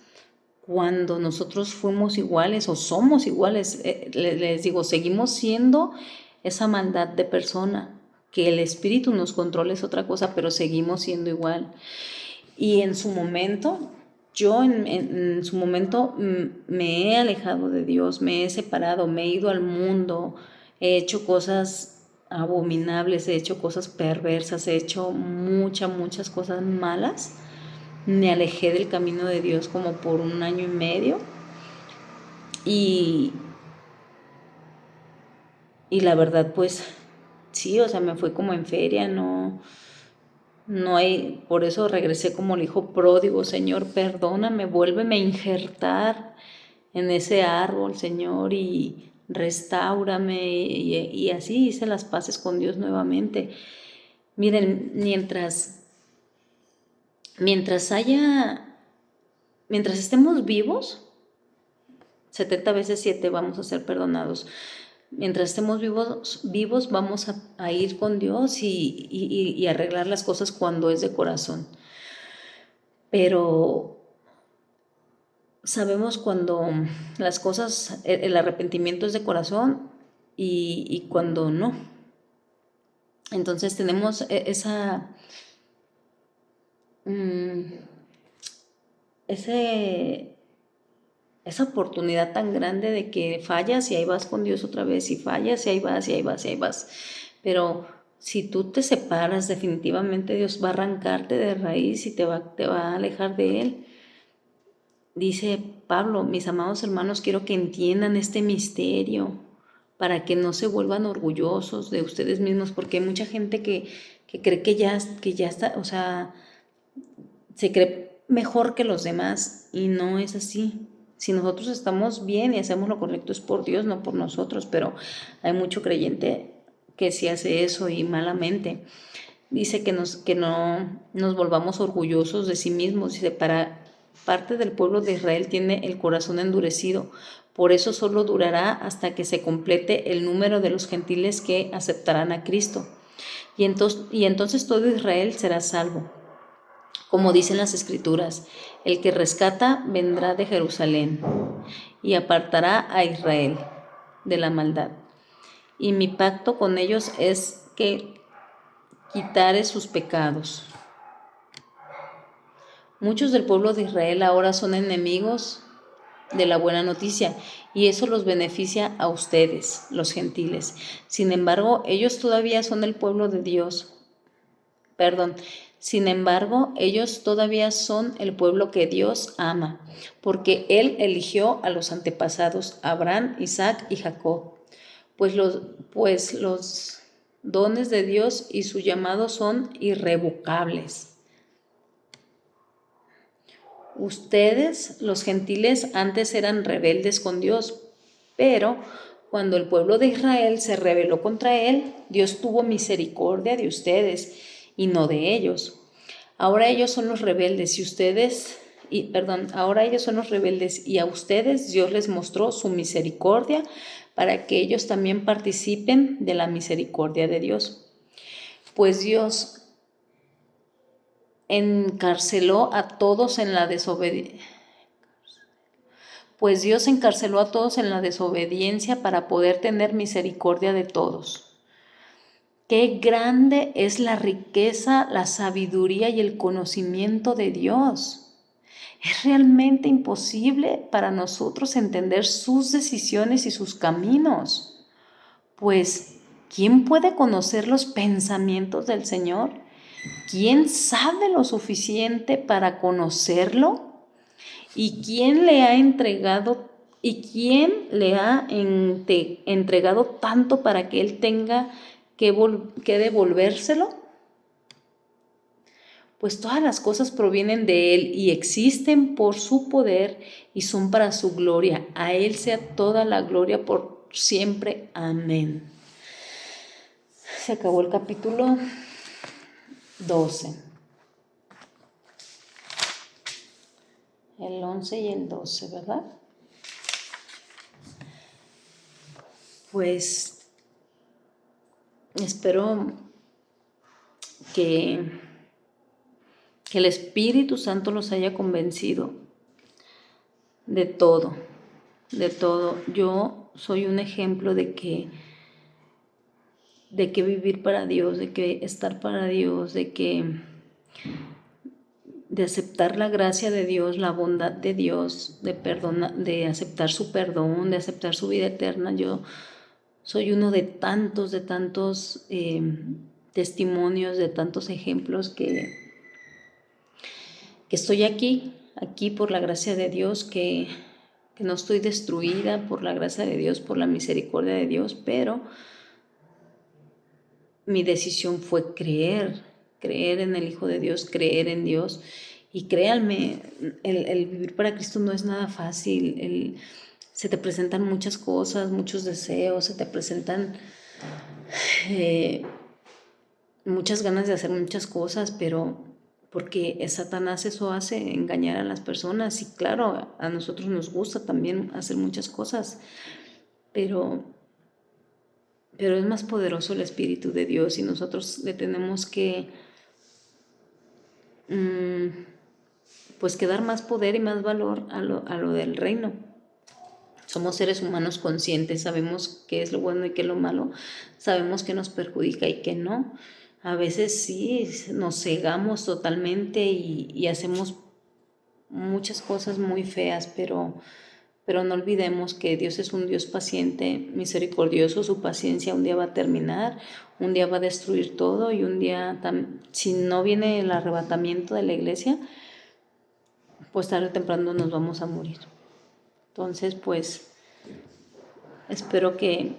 [SPEAKER 1] cuando nosotros fuimos iguales o somos iguales. Les digo, seguimos siendo esa maldad de persona. Que el espíritu nos controle es otra cosa, pero seguimos siendo igual. Y en su momento, yo en su momento me he alejado de Dios, me he separado, me he ido al mundo, he hecho cosas abominables, he hecho cosas perversas, he hecho muchas cosas malas. Me alejé del camino de Dios como por 1 año y medio y la verdad pues sí, o sea, me fui como en feria, no hay, por eso regresé como el hijo pródigo. Señor, perdóname, vuélveme a injertar en ese árbol, Señor, y restáurame, y así hice las paces con Dios nuevamente. Miren, mientras estemos vivos, 70 veces 7 vamos a ser perdonados. Mientras estemos vivos vamos a ir con Dios y arreglar las cosas cuando es de corazón. Pero sabemos cuando las cosas, el arrepentimiento es de corazón y cuando no. Entonces tenemos esa oportunidad tan grande de que fallas y ahí vas con Dios otra vez, y fallas y ahí vas, y ahí vas, y ahí vas. Pero si tú te separas, definitivamente Dios va a arrancarte de raíz y te va a alejar de Él. Dice Pablo, mis amados hermanos, quiero que entiendan este misterio para que no se vuelvan orgullosos de ustedes mismos, porque hay mucha gente que cree que ya está, o sea, se cree mejor que los demás y no es así. Si nosotros estamos bien y hacemos lo correcto es por Dios, no por nosotros, pero hay mucho creyente que sí hace eso y malamente. Dice que no nos volvamos orgullosos de sí mismos. Dice, para parte del pueblo de Israel tiene el corazón endurecido, por eso solo durará hasta que se complete el número de los gentiles que aceptarán a Cristo. Y entonces todo Israel será salvo. Como dicen las Escrituras, el que rescata vendrá de Jerusalén y apartará a Israel de la maldad. Y mi pacto con ellos es que quitare sus pecados. Muchos del pueblo de Israel ahora son enemigos de la buena noticia y eso los beneficia a ustedes, los gentiles. Sin embargo, ellos todavía son el pueblo de Dios. Sin embargo, ellos todavía son el pueblo que Dios ama, porque Él eligió a los antepasados, Abraham, Isaac y Jacob. Pues los dones de Dios y su llamado son irrevocables. Ustedes, los gentiles, antes eran rebeldes con Dios, pero cuando el pueblo de Israel se rebeló contra Él, Dios tuvo misericordia de ustedes y no de ellos. Ahora ellos son los rebeldes ahora ellos son los rebeldes y a ustedes Dios les mostró su misericordia para que ellos también participen de la misericordia de Dios. Pues Dios encarceló a todos en la desobediencia para poder tener misericordia de todos. Qué grande es la riqueza, la sabiduría y el conocimiento de Dios. Es realmente imposible para nosotros entender sus decisiones y sus caminos. Pues, ¿quién puede conocer los pensamientos del Señor? ¿Quién sabe lo suficiente para conocerlo? ¿Y quién le ha entregado entregado tanto para que él tenga que devolvérselo? Pues todas las cosas provienen de él y existen por su poder y son para su gloria. A él sea toda la gloria por siempre. Amén. Se acabó el capítulo 12. El 11 y el 12, ¿verdad? Pues espero que el Espíritu Santo los haya convencido de todo, de todo. Yo soy un ejemplo de que vivir para Dios, de que estar para Dios, de aceptar la gracia de Dios, la bondad de Dios, de aceptar su perdón, de aceptar su vida eterna. Yo soy uno de tantos testimonios, de tantos ejemplos que estoy aquí por la gracia de Dios, que no estoy destruida, por la gracia de Dios, por la misericordia de Dios, pero mi decisión fue creer en el Hijo de Dios, creer en Dios. Y créanme, el vivir para Cristo no es nada fácil. Se te presentan muchas cosas, muchos deseos, se te presentan muchas ganas de hacer muchas cosas, pero porque Satanás eso hace, engañar a las personas. Y claro, a nosotros nos gusta también hacer muchas cosas, pero es más poderoso el Espíritu de Dios y nosotros le tenemos que pues que dar más poder y más valor a lo del reino. Somos seres humanos conscientes, sabemos qué es lo bueno y qué es lo malo, sabemos qué nos perjudica y qué no. A veces sí, nos cegamos totalmente y hacemos muchas cosas muy feas, pero no olvidemos que Dios es un Dios paciente, misericordioso. Su paciencia un día va a terminar, un día va a destruir todo y un día, si no viene el arrebatamiento de la iglesia, pues tarde o temprano nos vamos a morir. Entonces, pues, espero que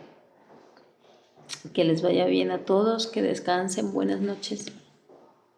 [SPEAKER 1] les vaya bien a todos, que descansen, buenas noches.